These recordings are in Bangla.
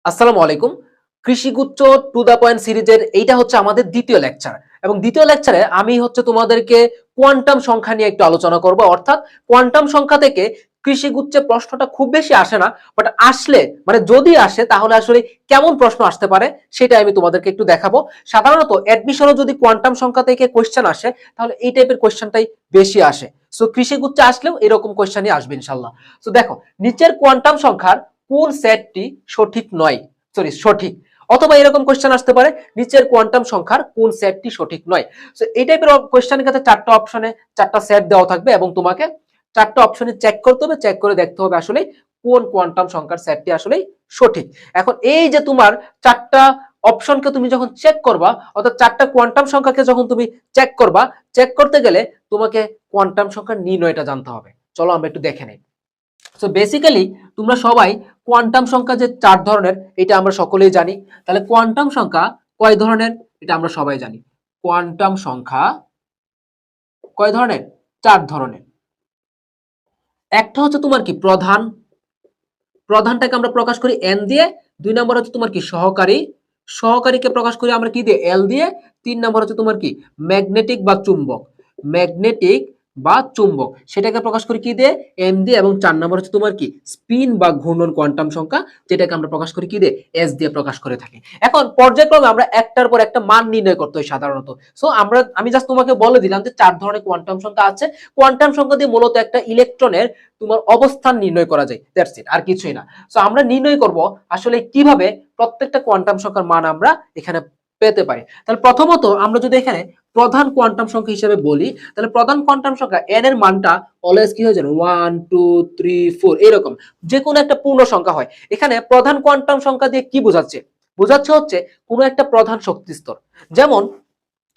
আসসালামু আলাইকুম। কৃষিগুচ্ছ টু দা পয়েন্ট সিরিজের এইটা হচ্ছে আমাদের দ্বিতীয় লেকচার এবং দ্বিতীয় লেকচারে আমি হচ্ছে তোমাদেরকে কোয়ান্টাম সংখ্যা নিয়ে একটু আলোচনা করব। অর্থাৎ কোয়ান্টাম সংখ্যা থেকে কৃষিগুচ্ছের প্রশ্নটা খুব বেশি আসে না, বাট আসলে মানে যদি আসে তাহলে আসলে কেমন প্রশ্ন আসতে পারে সেটা আমি তোমাদেরকে একটু দেখাবো। সাধারণত অ্যাডমিশনে যদি কোয়ান্টাম সংখ্যা থেকে কোয়েশ্চেন আসে তাহলে এই টাইপের কোয়েশ্চেনটাই বেশি আসে। সো কৃষিগুচ্ছ আসলেও এরকম কোয়েশ্চেনই আসবে ইনশাল্লাহ। সো দেখো, নিচের কোয়ান্টাম সংখ্যার কোন সেটটি সঠিক নয়, সঠিক, অথবা এরকম কোশ্চেন আসতে পারে নিচের কোয়ান্টাম সংখ্যার কোন সেটটি সঠিক নয়। সো এই টাইপের কোশ্চেনের ক্ষেত্রে চারটা অপশনে চারটা সেট দেওয়া থাকবে এবং তোমাকে চারটা অপশনে চেক করতে হবে, চেক করে দেখতে হবে আসলে কোন কোয়ান্টাম সংখ্যার সেটটি আসলে সঠিক। এখন এই যে তোমার চারটা অপশনকে তুমি যখন চেক করবা, অর্থাৎ চারটা কোয়ান্টাম সংখ্যাকে যখন তুমি চেক করবা, চেক করতে গেলে তোমাকে কোয়ান্টাম সংখ্যার নির্ণয়টা জানতে হবে। চলো আমরা একটু দেখে নেই। সো বেসিক্যালি তোমরা সবাই কোয়ান্টাম সংখ্যা যে চার ধরনের এটা আমরা সকলেই জানি। তাহলে কোয়ান্টাম সংখ্যা কয় ধরনের এটা আমরা সবাই জানি। কোয়ান্টাম সংখ্যা কয় ধরনের? চার ধরনের। একটা হচ্ছে তোমার কি প্রধান, প্রধানটাকে আমরা প্রকাশ করি এন দিয়ে। দুই নম্বর হচ্ছে তোমার কি সহকারী, সহকারীকে প্রকাশ করি আমরা কি দিয়ে? এল দিয়ে। তিন নম্বর হচ্ছে তোমার কি ম্যাগনেটিক বা চুম্বক, ম্যাগনেটিক বা চুম্বক সেটাকে প্রকাশ করি কি দিয়ে? এম দিয়ে। এবং চার নম্বর হচ্ছে তোমার কি স্পিন বা ঘূর্ণন কোয়ান্টাম সংখ্যা, যেটাকে আমরা প্রকাশ করি কি দিয়ে? এস দিয়ে প্রকাশ করে থাকি। এখন পর্যায়ক্রমে আমরা একটার পর একটা মান নির্ণয় করতে হয় সাধারণত। সো আমি জাস্ট তোমাকে বলে দিলাম যে চার ধরনের কোয়ান্টাম সংখ্যা আছে। কোয়ান্টাম সংখ্যা দিয়ে মূলত একটা ইলেকট্রনের তোমার অবস্থান নির্ণয় করা যায়, দ্যাটস ইট, আর কিছুই না। সো আমরা নির্ণয় করব আসলে কিভাবে প্রত্যেকটা কোয়ান্টাম সংখ্যার মান আমরা এখানে পেতে পারি। তাহলে প্রথমত আমরা যদি এখানে প্রধান কোয়ান্টাম সংখ্যা হিসেবে বলি, তাহলে প্রধান কোয়ান্টাম সংখ্যা n এর মানটা অলওয়েজ কি হয়ে যায়? 1 2 3 4 এরকম যে কোনো একটা পূর্ণ সংখ্যা হয়। এখানে প্রধান কোয়ান্টাম সংখ্যা দিয়ে কি বোঝাচ্ছে? বোঝাচ্ছে হচ্ছে কোনো একটা প্রধান শক্তি স্তর। যেমন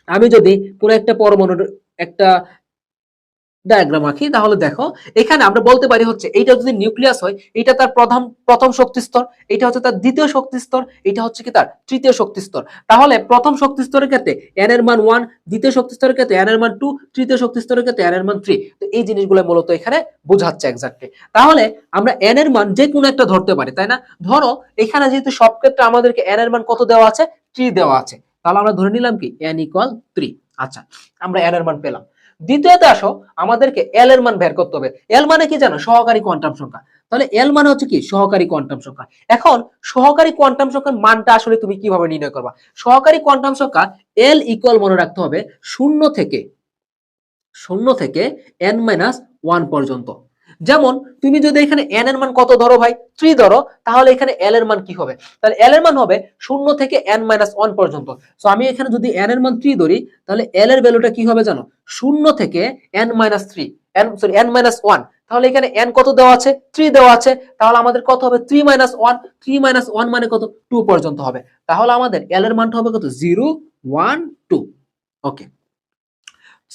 আমি যদি কোনো একটা পরমাণুর একটা ডায়াগ্রাম আঁকি, তাহলে দেখো এখানে আমরা বলতে পারি হচ্ছে এইটা যদি নিউক্লিয়াস হয় এটা তার প্রথম শক্তি স্তর, এটা হচ্ছে তার দ্বিতীয় শক্তি স্তর, এটা হচ্ছে কি তার তৃতীয় শক্তি স্তর। তাহলে প্রথম শক্তি স্তরের ক্ষেত্রে n এর মান 1, দ্বিতীয় শক্তি স্তরের ক্ষেত্রে n এর মান 2, তৃতীয় শক্তি স্তরের ক্ষেত্রে n এর মান 3। তো এই জিনিসগুলো মূলত এখানে বোঝাচ্ছে এক্স্যাক্টলি। তাহলে আমরা n এর মান যে কোনো একটা ধরতে পারি, তাই না? ধরো এখানে যেহেতু সব ক্ষেত্রে আমাদেরকে n এর মান কত দেওয়া আছে? 3 দেওয়া আছে, তাহলে আমরা ধরে নিলাম কি n = 3। আচ্ছা, আমরা n এর মান পেলাম। দ্বিতীয়তে আসো, আমাদেরকে এল এর মান বের করতে হবে। এল মানে কি জানো? সহকারী কোয়ান্টাম সংখ্যা। তাহলে এল মানে হচ্ছে কি সহকারী কোয়ান্টাম সংখ্যা। এখন সহকারী কোয়ান্টাম সংখ্যার মানটা আসলে তুমি কিভাবে নির্ণয় করবা? সহকারী কোয়ান্টাম সংখ্যা এল ইকুয়াল মনে রাখতে হবে শূন্য থেকে n-1 পর্যন্ত। যেমন তুমি যদি এখানে n এর মান কত ধরো ভাই? 3 ধরো, তাহলে এখানে l এর মান কি হবে? তাহলে l এর মান হবে 0 থেকে n-1 পর্যন্ত। সো আমি এখানে যদি n এর মান 3 ধরি, তাহলে l এর ভ্যালুটা কি হবে জানো? 0 থেকে n-3 n-1। তাহলে এখানে n কত দেওয়া আছে? 3 দেওয়া আছে। তাহলে আমাদের কত হবে? 3-1, 3-1 মানে কত? 2 পর্যন্ত হবে। তাহলে আমাদের l এর মানটা হবে কত? 0 1 2। ওকে,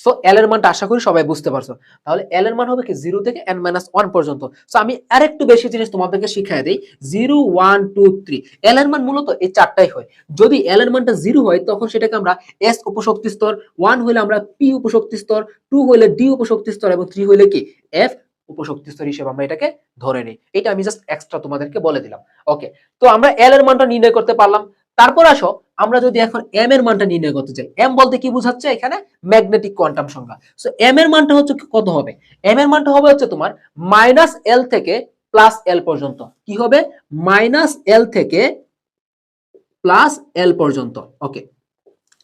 সো এল এর মানটা আশা করি সবাই বুঝতে পারছো। তাহলে এল এর মান হবে কি 0 থেকে n-1 পর্যন্ত। সো আমি আরেকটু বেশি জিনিস তোমাদেরকে শিখিয়ে দেই। 0 1 2 3 এল এর মান মূলত এই চারটাই হয়। যদি এল এর মানটা 0 হয় তখন সেটাকে আমরা এস উপশক্তি স্তর, 1 হইলে আমরা পি উপশক্তি স্তর, 2 হইলে ডি উপশক্তি স্তর এবং 3 হইলে কি এফ উপশক্তি স্তর হিসেবে আমরা এটাকে ধরে নিই। এটা আমি জাস্ট এক্সট্রা তোমাদেরকে বলে দিলাম। ওকে, তো আমরা এল এর মানটা নির্ণয় করতে পারলাম। তারপর আসো আমরা যদি এখন এম এর মানটা নির্ণয় করতে চাই। এম বলতে কি বোঝাচ্ছে এখানে? ম্যাগনেটিক কোয়ান্টাম সংখ্যা। সো এম এর মানটা হচ্ছে কত হবে? এম এর মানটা হবে হচ্ছে তোমার -l থেকে +l পর্যন্ত। কি হবে? -l থেকে +l পর্যন্ত। ওকে,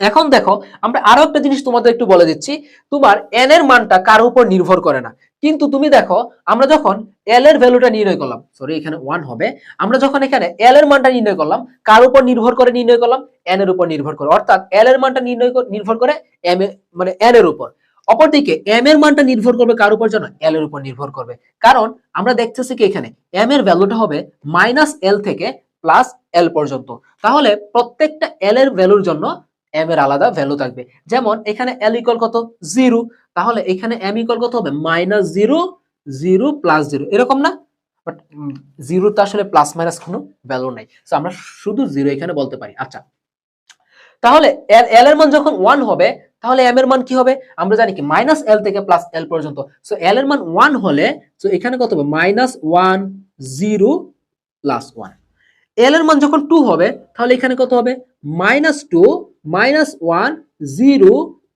এখন দেখো আমরা আরো একটা জিনিস তোমাদের একটু বলে দিচ্ছি। তোমার n এর মানটা কার উপর নির্ভর করে না। কিন্তু তুমি দেখো আমরা যখন l এর ভ্যালুটা নির্ণয় করলাম, সরি এখানে 1 হবে। আমরা যখন এখানে l এর মানটা নির্ণয় করলাম, কার উপর নির্ভর করে নির্ণয় করলাম? n এর উপর নির্ভর করে। অর্থাৎ l এর মানটা নির্ভর করে m এর মানে n এর উপর। অপরদিকে m এর মানটা নির্ভর করবে কার উপর জানো? l এর উপর নির্ভর করবে। কারণ আমরা দেখতেছি কি এখানে m এর ভ্যালুটা হবে -l থেকে +l পর্যন্ত। তাহলে প্রত্যেকটা l এর ভ্যালুর জন্য m এর আলাদা ভ্যালু থাকবে। যেমন এখানে l ইকুয়াল কত? 0। তাহলে এখানে m ইকুয়াল কত হবে? -0 0 +0 এরকম না? বাট 0 তে আসলে প্লাস মাইনাস কোনো ভ্যালু নাই। সো আমরা শুধু 0 এখানে বলতে পারি। আচ্ছা, তাহলে l এর মান যখন 1 হবে তাহলে m এর মান কি হবে? আমরা জানি কি -l থেকে +l পর্যন্ত। সো l এর মান 1 হলে সো এখানে কত হবে? -1 0 +1। এল এর মান যখন 2 হবে তাহলে এখানে কত হবে -2 -1 0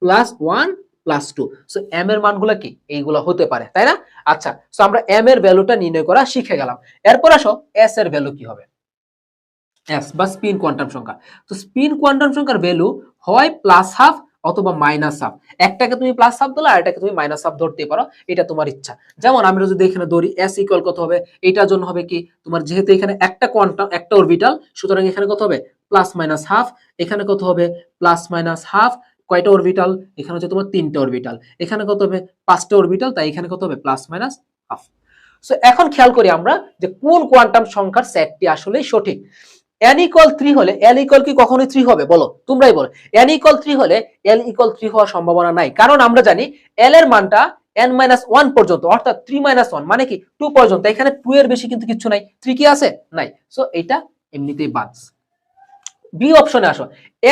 +1 +2। সো এম এর মানগুলো কি এইগুলো হতে পারে, তাই না? আচ্ছা, সো আমরা এম এর ভ্যালুটা নির্ণয় করা শিখে গেলাম। এরপর আসো এস এর ভ্যালু কি হবে। এস বা স্পিন কোয়ান্টাম সংখ্যা। তো স্পিন কোয়ান্টাম সংখ্যার ভ্যালু হয় প্লাস হাফ অথবা মাইনাস হাফ। একটাকে তুমি প্লাস হাফ ধরলে আর এটাকে তুমি মাইনাস হাফ ধরতে পারো, এটা তোমার ইচ্ছা। যেমন আমরা যদি এখানে ধরি এস ইকুয়াল কত হবে, এটার জন্য হবে কি তোমার যেহেতু এখানে একটা কোয়ান্টাম একটা অরবিটাল, সুতরাং এখানে কত হবে প্লাস মাইনাস হাফ, এখানে কত হবে প্লাস মাইনাস হাফ। কয়টা অরবিটাল, এখানে হচ্ছে তোমার 3টা অরবিটাল, এখানে কত হবে 5টা অরবিটাল, তাই এখানে কত হবে প্লাস মাইনাস হাফ। সো এখন খেয়াল করি আমরা যে কোন কোয়ান্টাম সংখ্যার সেটটি আসলে সঠিক। n ইকুয়াল 3 হলে l ইকুয়াল কি কখনোই 3 হবে? বলো, তোমরাই বলো। n ইকুয়াল 3 হলে l ইকুয়াল 3 হওয়ার সম্ভাবনা নাই, কারণ আমরা জানি l এর মানটা n মাইনাস 1 পর্যন্ত, অর্থাৎ 3 মাইনাস 1 মানে কি 2 পর্যন্ত। এখানে 2 এর বেশি কিন্তু কিছু নাই। 3 কি আছে? নাই। সো এটা এমনিতেই বাদ। বি অপশনে আসো,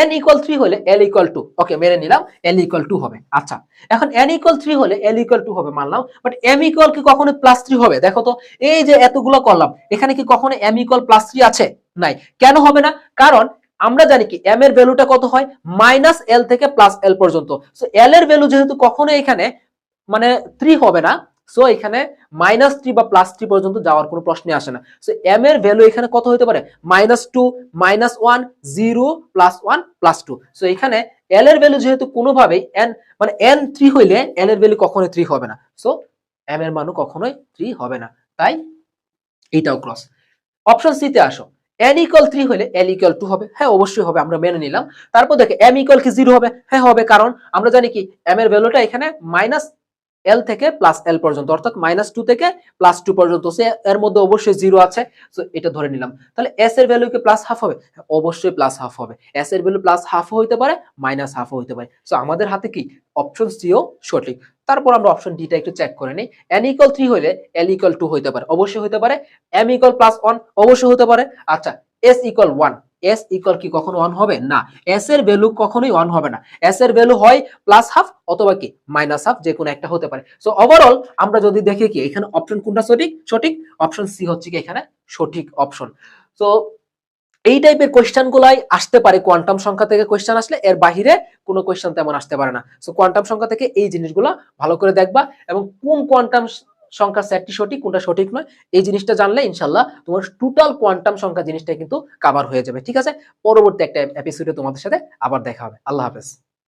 n ইকুয়াল 3 হলে l ইকুয়াল 2। ওকে, মেনে নিলাম l ইকুয়াল 2 হবে। আচ্ছা, এখন n ইকুয়াল 3 হলে l ইকুয়াল 2 হবে মানলাম, বাট m ইকুয়াল কি কখনো প্লাস 3 হবে? দেখো তো, এই যে এতগুলো করলাম, এখানে কি কখনো m ইকুয়াল প্লাস 3 আছে? নাই। কেন হবে না? কারণ আমরা জানি কি m এর ভ্যালুটা কত হয় মাইনাস l থেকে প্লাস l পর্যন্ত। সো l এর ভ্যালু যেহেতু কখনো এখানে মানে 3 হবে না, সো এখানে -3 বা +3 পর্যন্ত যাওয়ার কোনো প্রশ্নই আসে না। সো m এর ভ্যালু এখানে কত হতে পারে -2 -1 0 +1 +2। সো এখানে l এর ভ্যালু যেহেতু কোনোভাবেই n মানে n 3 হইলে l এর ভ্যালু কখনোই 3 হবে না। সো m এর মানও কখনোই 3 হবে না, তাই এইটাও ক্রস। অপশন সি তে আসো, n ইকুয়াল 3 হলে l ইকুয়াল 2 হবে। হ্যাঁ, অবশ্যই হবে, আমরা মেনে নিলাম। তারপর দেখে m ইকুয়াল কি 0 হবে? হ্যাঁ হবে, কারণ আমরা জানি কি m এর ভ্যালুটা এখানে মাইনাস l থেকে প্লাস l পর্যন্ত, অর্থাৎ -2 থেকে +2 পর্যন্ত। সে এর মধ্যে অবশ্যই 0 আছে, সো এটা ধরে নিলাম। তাহলে s এর ভ্যালু কি প্লাস হাফ হবে? হ্যাঁ, অবশ্যই প্লাস হাফ হবে। s এর ভ্যালু প্লাস হাফও হইতে পারে, মাইনাস হাফও হইতে পারে। সো আমাদের হাতে কি অপশন সি ও সঠিক। তারপর আমরা অপশন ডি টা একটু চেক করে নেই। n ইকুয়াল 3 হইলে l ইকুয়াল 2 হইতে পারে, অবশ্যই হইতে পারে। m ইকুয়াল +1 অবশ্যই হতে পারে। আচ্ছা, s ইকুয়াল 1, s ইকুয়াল কি কখনো 1 হবে? না, s এর ভ্যালু কখনোই 1 হবে না। s এর ভ্যালু হয় প্লাস হাফ অথবা কি মাইনাস হাফ, যে কোনো একটা হতে পারে। সো ওভারঅল আমরা যদি দেখি কি এখানে অপশন কোনটা সঠিক? সঠিক অপশন সি হচ্ছে কি এখানে সঠিক অপশন। সো এই টাইপের কোয়েশ্চেন গুলাই আসতে পারে কোয়ান্টাম সংখ্যা থেকে। কোয়েশ্চেন আসলে এর বাহিরে কোনো কোয়েশ্চেন তেমন আসতে পারে না। সো কোয়ান্টাম সংখ্যা থেকে এই জিনিসগুলো ভালো করে দেখবা, এবং কোন কোয়ান্টাম সংখ্যার সেটটি সঠিক কোনটা সঠিক নয় এই জিনিসটা জানলে ইনশাল্লাহ তোমার টোটাল কোয়ান্টাম সংখ্যা জিনিসটা কিন্তু কভার হয়ে যাবে। ঠিক আছে, পরবর্তী একটা এপিসোডে তোমাদের সাথে আবার দেখা হবে। আল্লাহ হাফেজ।